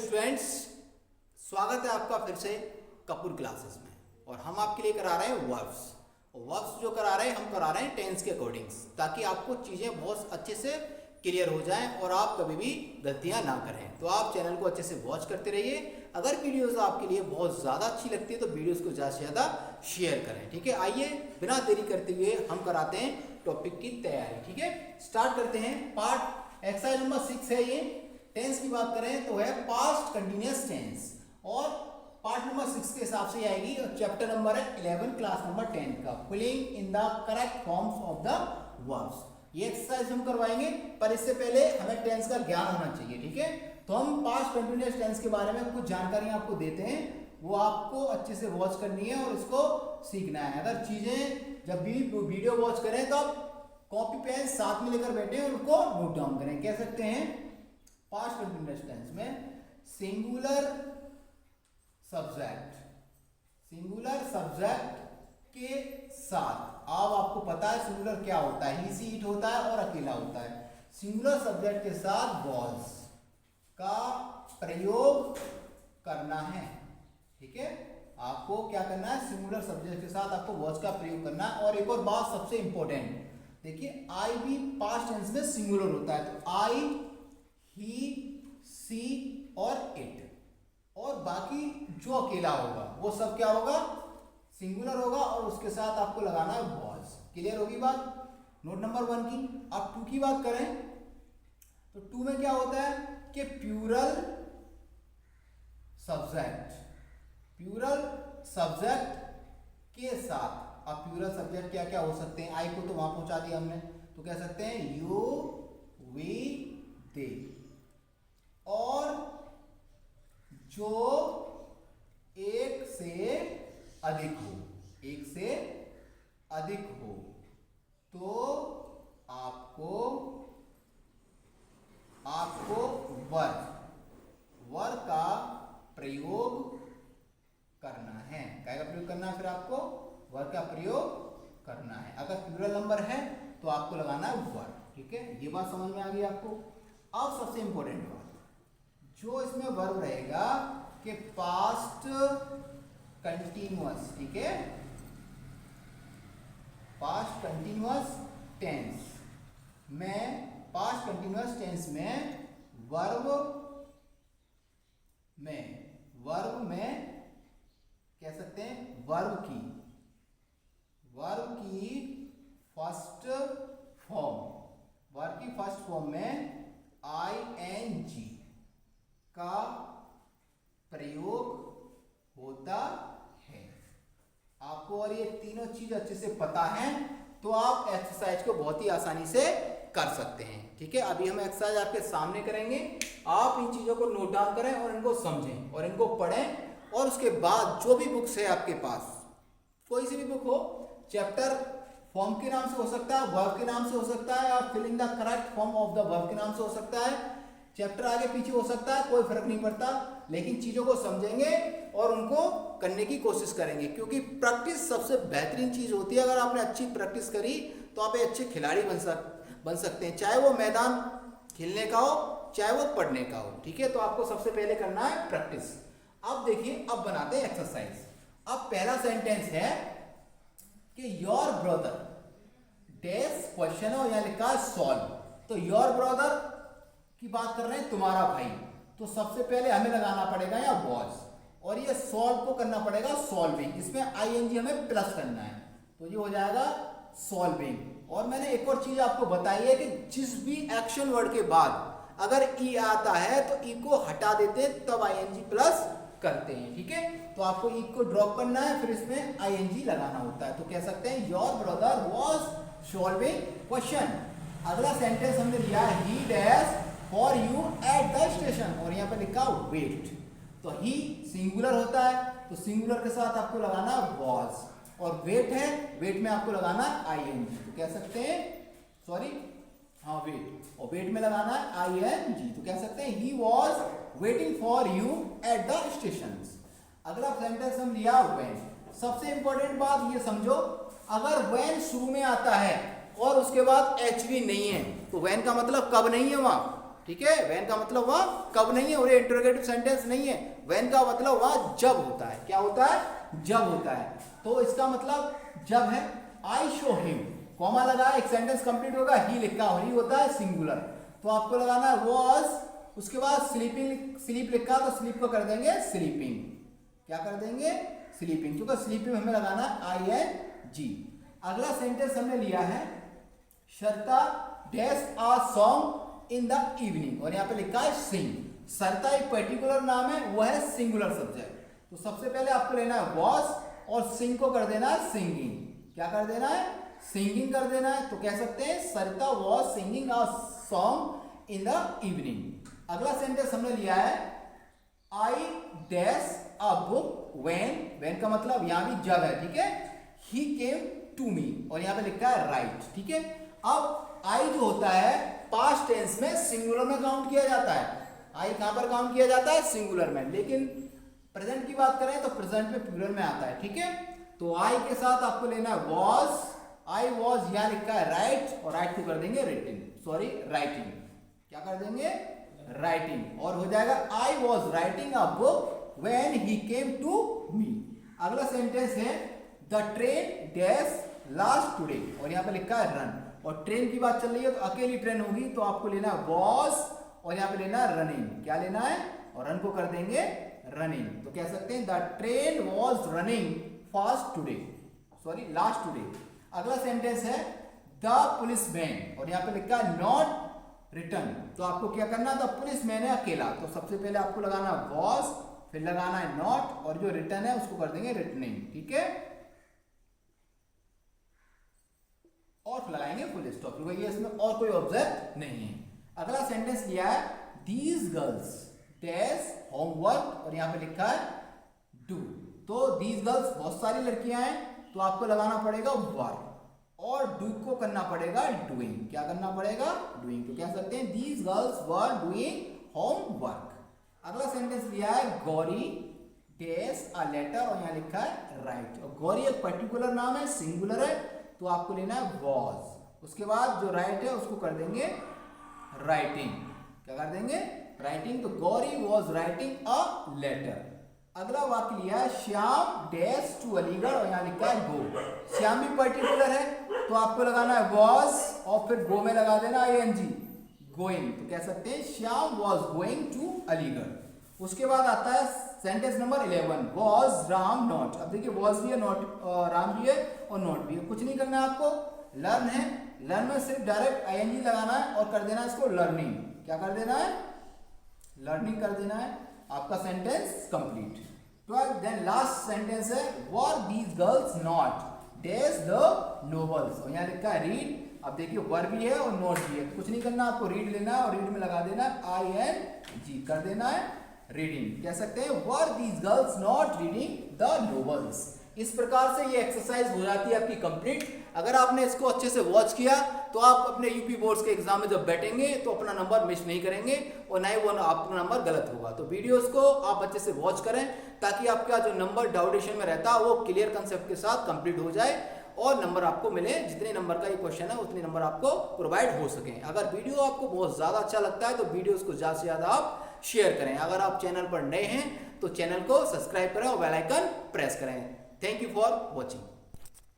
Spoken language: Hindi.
स्टूडेंट्स, स्वागत है आपका फिर से कपूर क्लासेस में। और हम आपके लिए करा रहे हैं वर्ब्स जो करा रहे हैं हम करा रहे हैं टेंस के अकॉर्डिंग्स, ताकि आपको चीज़ें बहुत अच्छे से क्लियर हो जाएं और आप कभी भी गलतियां ना करें। तो आप चैनल को अच्छे से वॉच करते रहिए। अगर वीडियोस आपके लिए बहुत ज़्यादा अच्छी लगती है तो वीडियोस को ज़्यादा से ज़्यादा शेयर करें। ठीक है, आइए बिना देरी करते हुए हम कराते हैं टॉपिक की तैयारी। ठीक है, स्टार्ट करते हैं। पार्ट एक्सरसाइज नंबर 6 है ये। टेंस की बात करें तो है पास्ट कंटिन्यूअस टेंस, और पार्ट नंबर 6 के हिसाब से आएगी। और चैप्टर नंबर है 11 क्लास नंबर 10 का, filling in the correct forms of the verbs. ये एक्सरसाइज हम करवाएंगे, पर इससे पहले हमें टेंस का ज्ञान होना चाहिए। ठीक है, तो हम पास्ट कंटिन्यूअस टेंस के बारे में कुछ जानकारी आपको देते हैं, वो आपको अच्छे से वॉच करनी है और इसको सीखना है। अगर चीजें जब भी वीडियो वॉच करें तो आप कॉपी पेन साथ में लेकर बैठे और उनको नोट डाउन करें। कह सकते हैं पास्ट कंटिन्यूअस टेंस में सिंगुलर सब्जेक्ट के साथ, अब आपको पता है सिंगुलर क्या होता है, ही सी इट होता है और अकेला होता है। सिंगुलर सब्जेक्ट के साथ वॉज का प्रयोग करना है। ठीक है, आपको क्या करना है, सिंगुलर सब्जेक्ट के साथ आपको वॉज का प्रयोग करना है। और एक और बात सबसे इंपॉर्टेंट, देखिए आई भी पास्ट टेंस में सिंगुलर होता है, तो आई, ही, सी और इट, और बाकी जो अकेला होगा वो सब क्या होगा, सिंगुलर होगा, और उसके साथ आपको लगाना है वॉज। क्लियर होगी बात नोट नंबर 1 की। अब 2 की बात करें तो 2 में क्या होता है कि प्लूरल सब्जेक्ट के साथ। अब प्लूरल सब्जेक्ट क्या क्या हो सकते हैं, आई को तो वहां पहुंचा दिया हमने, तो कह सकते हैं यू, वी, दे, और जो एक से अधिक हो तो आपको वर का प्रयोग करना है। क्या का प्रयोग करना है, फिर आपको वर का प्रयोग करना है। अगर प्लूरल नंबर है तो आपको लगाना है वर। ठीक है, ये बात समझ में आ गई आपको। अब सबसे इंपॉर्टेंट बात, जो इसमें वर्ब रहेगा कि पास्ट कंटिन्यूअस। ठीक है, पास्ट कंटिन्यूअस टेंस में वर्ब में कह सकते हैं वर्ब की फर्स्ट फॉर्म में ing का प्रयोग होता है। आपको और ये तीनों चीज अच्छे से पता है तो आप एक्सरसाइज को बहुत ही आसानी से कर सकते हैं। ठीक है, अभी हम एक्सरसाइज आपके सामने करेंगे। आप इन चीजों को नोट डाउन करें और इनको समझें और इनको पढ़ें, और उसके बाद जो भी बुक्स है आपके पास, कोई सी भी बुक हो, चैप्टर फॉर्म के नाम से हो सकता है, वर्ब के नाम से हो सकता है, और filling the correct form of the verb के नाम से हो सकता है, चैप्टर आगे पीछे हो सकता है, कोई फर्क नहीं पड़ता, लेकिन चीजों को समझेंगे और उनको करने की कोशिश करेंगे, क्योंकि प्रैक्टिस सबसे बेहतरीन चीज होती है। अगर आपने अच्छी प्रैक्टिस करी तो आप एक अच्छे खिलाड़ी बन सकते हैं, चाहे वो मैदान खेलने का हो चाहे वो पढ़ने का हो। ठीक है, तो आपको सबसे पहले करना है प्रैक्टिस। अब देखिए, अब बनाते हैं एक्सरसाइज। अब पहला सेंटेंस है कि योर ब्रदर डैश क्वेश्चन है और यहां लिखा है सॉल्व। तो योर ब्रदर की बात कर रहे हैं, तुम्हारा भाई, तो सबसे पहले हमें लगाना पड़ेगा या वॉज, और ये सॉल्व को करना पड़ेगा सॉल्विंग। इसमें ing हमें प्लस करना है, तो ये हो जाएगा सॉल्विंग। और मैंने एक और चीज आपको बताई है कि जिस भी एक्शन वर्ड के बाद अगर ई आता है तो ई को हटा देते हैं, तब ing प्लस करते हैं। ठीक है, तो आपको ई को ड्रॉप करना है, फिर इसमें ing लगाना होता है। तो कह सकते हैं your brother was solving question. अगला सेंटेंस हमने लिया ही dash for you at the station, और यहाँ पे लिखा वेट। तो ही सिंगुलर होता है, तो सिंगुलर के साथ आपको लगाना वॉज, और वेट है, वेट में आपको लगाना ing। तो कह सकते हैं वेट, और वेट में लगाना है ing। तो कह सकते हैं he was waiting for you at the station. अगला सेंटेंस हम लिया व्हेन। सबसे इंपॉर्टेंट बात ये समझो, अगर व्हेन शुरू में आता है और उसके बाद एच भी नहीं है, तो व्हेन का मतलब कब नहीं है वहां। ठीक है, व्हेन का मतलब वहाँ कब नहीं है, और ये इंटरोगेटिव सेंटेंस नहीं है। व्हेन का मतलब वहाँ जब होता है। क्या होता है? जब होता है। तो इसका मतलब जब है आई शो हिम, कॉमा लगा, एक सेंटेंस कंप्लीट होगा, ही लिखा, और ही होता है सिंगुलर, तो आपको लगाना है वॉज, उसके बाद स्लीपिंग, स्लीप लिखा तो स्लीप को कर देंगे स्लीपिंग। क्या कर देंगे? स्लीपिंग, क्योंकि स्लीपिंग हमें लगाना आई एन जी। अगला सेंटेंस हमने लिया है शर्ता dash a song in the evening, और यहाँ पे लिखा है सिंग। शर्ता एक पर्टिकुलर नाम है, वो है सिंगुलर सब्जेक्ट। तो सबसे पहले आपको लेना है वॉज और सिंग को कर देना है सिंगिंग। क्या कर देना है? सिंगिंग कर देना है। तो कह सकते हैं Sarita was singing a song in the evening. अगला सेंटेंस हमने लिया है I dash a book when, when का मतलब यहां भी जब है, ठीक है। ही केम टू मी, और यहां पे लिखा है राइट, ठीक है। अब आई जो होता है पास्ट टेंस में सिंगुलर में काउंट किया जाता है। आई कहां पर काउंट किया जाता है? सिंगुलर में। लेकिन प्रेजेंट की बात करें तो प्रेजेंट में प्लूरल में आता है, ठीक है। तो आई के साथ आपको लेना है वॉज, आई वॉज, यहां लिखा है राइट, और राइट को कर देंगे रिटिंग, सॉरी राइटिंग। क्या कर देंगे? राइटिंग, और हो जाएगा I was writing a book when he came to me. अगला सेंटेंस है the train dash last today, और यहां पे लिखा है रन, और ट्रेन की बात चल रही है तो अकेली ट्रेन होगी, तो आपको लेना है वॉज, और यहां पे लेना है रनिंग। क्या लेना है? और रन को कर देंगे रनिंग। तो कह सकते हैं the train was running fast today, sorry last today. अगला सेंटेंस है द पुलिस मैन, और यहां पे लिखा है नॉट रिटर्न, तो आपको क्या करना है? द पुलिस मैन है अकेला, तो सबसे पहले आपको लगाना वॉज, फिर लगाना है नॉट, और जो रिटर्न है उसको कर देंगे रिटनिंग, ठीक है। और लगाएंगे फुल स्टॉप, क्योंकि ये इसमें और कोई ऑब्जेक्ट नहीं है। अगला सेंटेंस लिया है दीज गर्ल्स डैश होमवर्क, और यहां पे लिखा है डू। तो दीज गर्ल्स बहुत सारी लड़कियां हैं, तो आपको लगाना पड़ेगा वर्क, और डू को करना पड़ेगा डूइंग। क्या करना पड़ेगा? डूइंग। तो कह सकते हैं these girls were doing homework. अगला सेंटेंस लिया है गौरी डैश अ लेटर, और यहां लिखा है राइट, और गौरी एक पर्टिकुलर नाम है, सिंगुलर है, तो आपको लेना है वॉज। उसके बाद जो राइट है उसको कर देंगे राइटिंग। क्या कर देंगे? राइटिंग। तो Gauri was writing a letter. अगला वाक्य लिया है श्याम डैश टू अलीगढ़, और यहां लिखा है गो। श्याम भी पर्टिकुलर है, तो आपको लगाना है वॉज, और फिर गो में लगा देना ING, गोइंग। तो कह सकते हैं Shyam was going to Aligarh. उसके बाद आता है sentence number 11 was Ram not. अब देखिए वॉज भी है, नॉट राम भी है, और नॉट भी है। कुछ नहीं करना है आपको, लर्न है, लर्न में सिर्फ डायरेक्ट ING लगाना है और कर देना है इसको लर्निंग। क्या कर देना है? लर्निंग कर देना है। आपका sentence complete. Then last sentence है were these girls not dash the novels, और यहाँ लिखा है रीड। अब देखिए वर भी है और नॉट भी है, कुछ नहीं करना आपको, रीड लेना है, और रीड में लगा देना ING, कर देना है रीडिंग। कह सकते हैं वर these girls not reading the novels. इस प्रकार से ये एक्सरसाइज हो जाती है आपकी कंप्लीट। अगर आपने इसको अच्छे से वॉच किया तो आप अपने यूपी बोर्ड्स के एग्जाम में जब बैठेंगे तो अपना नंबर मिस नहीं करेंगे, और ना ही वो आपका नंबर गलत होगा। तो वीडियोस को आप अच्छे से वॉच करें, ताकि आपका जो नंबर डाउटेशन में रहता है वो क्लियर कंसेप्ट के साथ कंप्लीट हो जाए, और नंबर आपको मिले, जितने नंबर का ये क्वेश्चन है उतने नंबर आपको प्रोवाइड हो सकें। अगर वीडियो आपको बहुत ज़्यादा अच्छा लगता है तो वीडियोस को ज़्यादा से ज़्यादा आप शेयर करें। अगर आप चैनल पर नए हैं तो चैनल को सब्सक्राइब करें और बेल आइकन प्रेस करें। Thank you for watching.